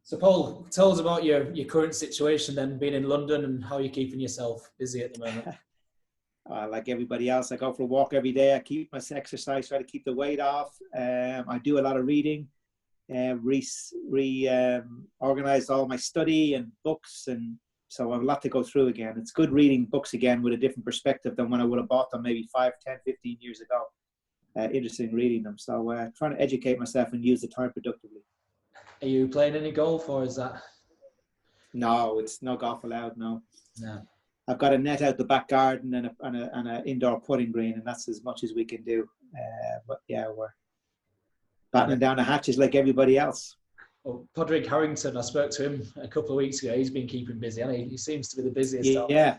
So Paul, tell us about your current situation then, being in London, and how you're keeping yourself busy at the moment. Like everybody else, I go for a walk every day. I keep my exercise, try to keep the weight off. I do a lot of reading, organized all my study and books, and so I have a lot to go through again. It's good reading books again with a different perspective than when I would have bought them maybe 5, 10, 15 years ago. Interested in reading them. So trying to educate myself and use the time productively. Are you playing any golf, or is that? No, it's no golf allowed, no. No. I've got a net out the back garden and an indoor putting green, and that's as much as we can do. But yeah, we're battening down the hatches like everybody else. Well, Podrick Harrington, I spoke to him a couple of weeks ago. He's been keeping busy, and he seems to be the busiest. Yeah.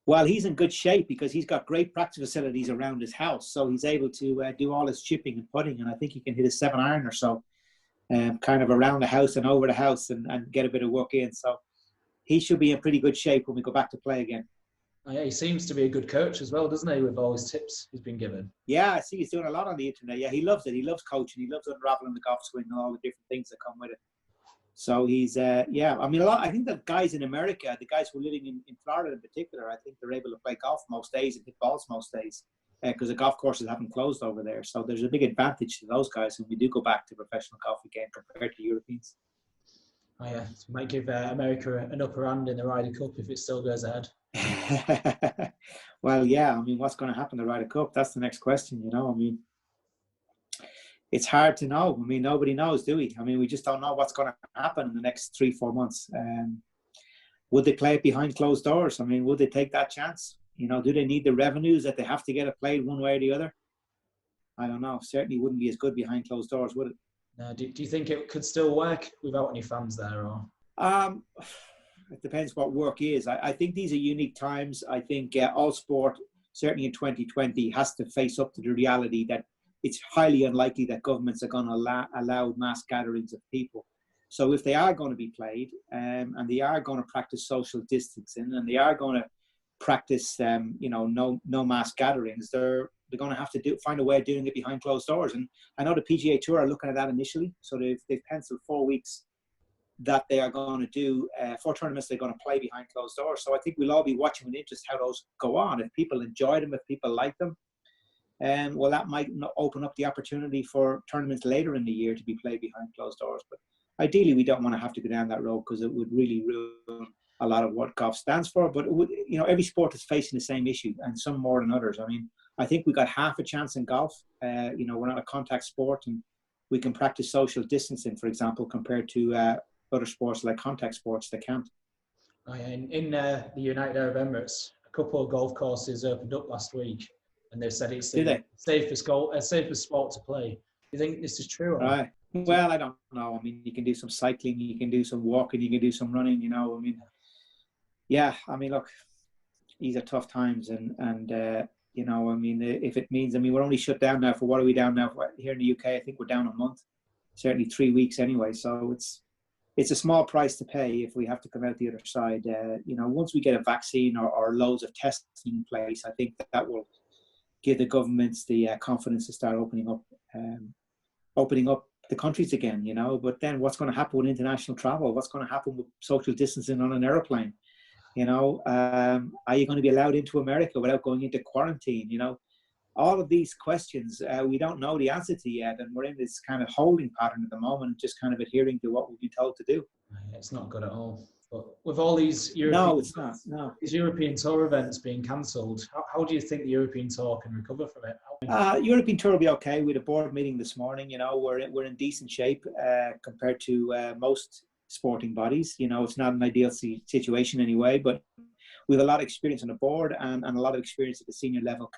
Well, he's in good shape because he's got great practice facilities around his house, so he's able to do all his chipping and putting, and I think he can hit a 7-iron or so, kind of around the house and over the house, and get a bit of work in. So he should be in pretty good shape when we go back to play again. Oh, yeah, he seems to be a good coach as well, doesn't he, with all his tips he's been given? Yeah, I see he's doing a lot on the internet. Yeah, he loves it. He loves coaching. He loves unraveling the golf swing and all the different things that come with it. So he's, yeah, I mean, I think the guys in America, the guys who are living in Florida in particular, I think they're able to play golf most days and hit balls most days because the golf courses haven't closed over there. So there's a big advantage to those guys when we do go back to professional golf again compared to Europeans. Oh yeah, it might give America an upper hand in the Ryder Cup if it still goes ahead. Well, yeah, I mean, what's going to happen in the Ryder Cup? That's the next question, you know. I mean, it's hard to know. I mean, nobody knows, do we? I mean, we just don't know what's going to happen in the next 3-4 months. Would they play it behind closed doors? I mean, would they take that chance? You know, do they need the revenues that they have to get it played one way or the other? I don't know. Certainly wouldn't be as good behind closed doors, would it? No, do you think it could still work without any fans there? Or it depends what work is. I think these are unique times. I think all sport, certainly in 2020, has to face up to the reality that it's highly unlikely that governments are going to allow mass gatherings of people. So if they are going to be played and they are going to practice social distancing and they are going to practice, no mass gatherings, they're going to have to find a way of doing it behind closed doors. And I know the PGA Tour are looking at that initially. So they've penciled 4 weeks that they are going to do 4 tournaments they're going to play behind closed doors. So I think we'll all be watching with interest how those go on. If people enjoy them, if people like them, well, that might open up the opportunity for tournaments later in the year to be played behind closed doors. But ideally, we don't want to have to go down that road because it would really ruin a lot of what golf stands for. But it would, every sport is facing the same issue, and some more than others. I mean, I think we got half a chance in golf. We're not a contact sport, and we can practice social distancing, for example, compared to other sports like contact sports that can't. Oh, yeah. In the United Arab Emirates, a couple of golf courses opened up last week, and they've said it's the safest sport to play. Do you think this is true? Right. Well, I don't know. I mean, you can do some cycling, you can do some walking, you can do some running. I mean, yeah. I mean, look, these are tough times, and I mean, if it means, I mean, we're only shut down now for what are we down now for? Here in the UK? I think we're down a month, certainly 3 weeks anyway. So it's a small price to pay if we have to come out the other side. Once we get a vaccine or loads of testing in place, I think that will give the governments the confidence to start opening up the countries again. But then what's going to happen with international travel? What's going to happen with social distancing on an airplane? Are you going to be allowed into America without going into quarantine? All of these questions we don't know the answer to yet, and we're in this kind of holding pattern at the moment, just kind of adhering to what we've been told to do. It's not good at all. But with all these these European Tour events being cancelled, how do you think the European Tour can recover from it? European Tour will be okay. We had a board meeting this morning. We're in decent shape compared to most sporting bodies. It's not an ideal situation anyway, but we have a lot of experience on the board and a lot of experience at the senior level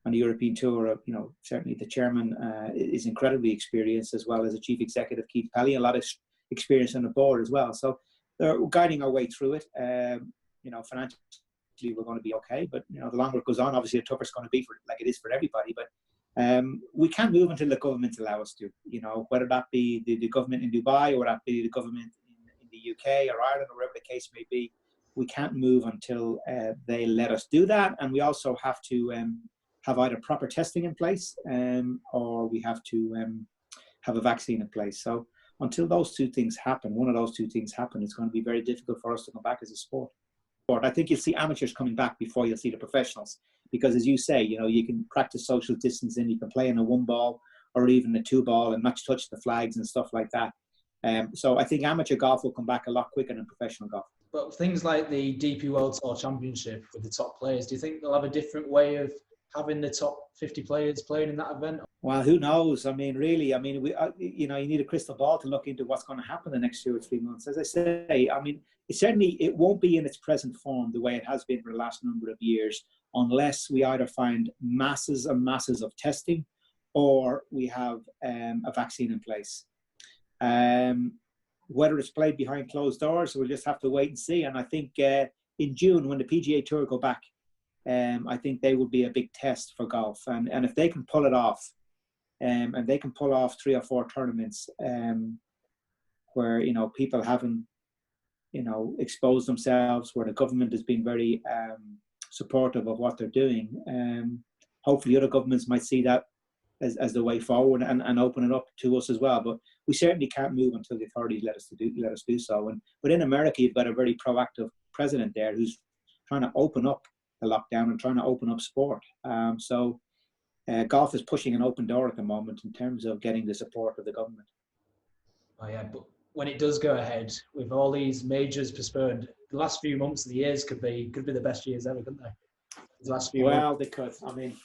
on the European Tour. Certainly the chairman is incredibly experienced, as well as the chief executive, Keith Pelly, a lot of experience on the board as well. So we're guiding our way through it. Financially we're going to be okay, but the longer it goes on, obviously the tougher it's going to be like it is for everybody. But we can't move until the governments allow us to, whether that be the government in Dubai or that be the government in the UK or Ireland or wherever the case may be. We can't move until they let us do that. And we also have to have either proper testing in place or we have to have a vaccine in place. So until those two things happen, one of those two things happen, it's going to be very difficult for us to come back as a sport. I think you'll see amateurs coming back before you'll see the professionals, because as you say, you know, you can practice social distancing, you can play in a 1-ball or even a 2-ball and match touch the flags and stuff like that. So I think amateur golf will come back a lot quicker than professional golf. But things like the DP World Tour Championship with the top players, do you think they'll have a different way of having the top 50 players playing in that event? Well, who knows? I mean, really, I mean, you know, you need a crystal ball to look into what's going to happen the next 2 or 3 months. As I say, I mean, it won't be in its present form the way it has been for the last number of years, unless we either find masses and masses of testing or we have a vaccine in place. Whether it's played behind closed doors, we'll just have to wait and see. And I think in June, when the PGA Tour go back, I think they will be a big test for golf. And if they can pull it off, and they can pull off 3 or 4 tournaments where, you know, people haven't, you know, exposed themselves, where the government has been very supportive of what they're doing, hopefully other governments might see that as the way forward and open it up to us as well. But we certainly can't move until the authorities let us do so. But in America, you've got a very proactive president there who's trying to open up the lockdown and trying to open up sport. So golf is pushing an open door at the moment in terms of getting the support of the government. Oh yeah, but when it does go ahead, with all these majors postponed, the last few months of the years could be the best years ever, couldn't they? The last few months. They could. I mean,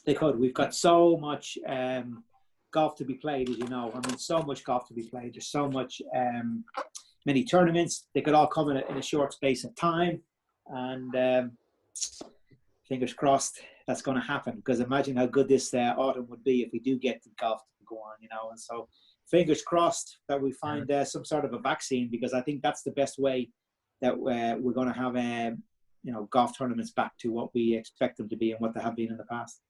they could. We've got so much golf to be played, as you know. I mean, so much golf to be played. There's so much, many tournaments. They could all come in a short space of time. And fingers crossed that's going to happen, because imagine how good this autumn would be if we do get the golf to go on, you know. And so fingers crossed that we find some sort of a vaccine, because I think that's the best way that we're going to have, you know, golf tournaments back to what we expect them to be and what they have been in the past.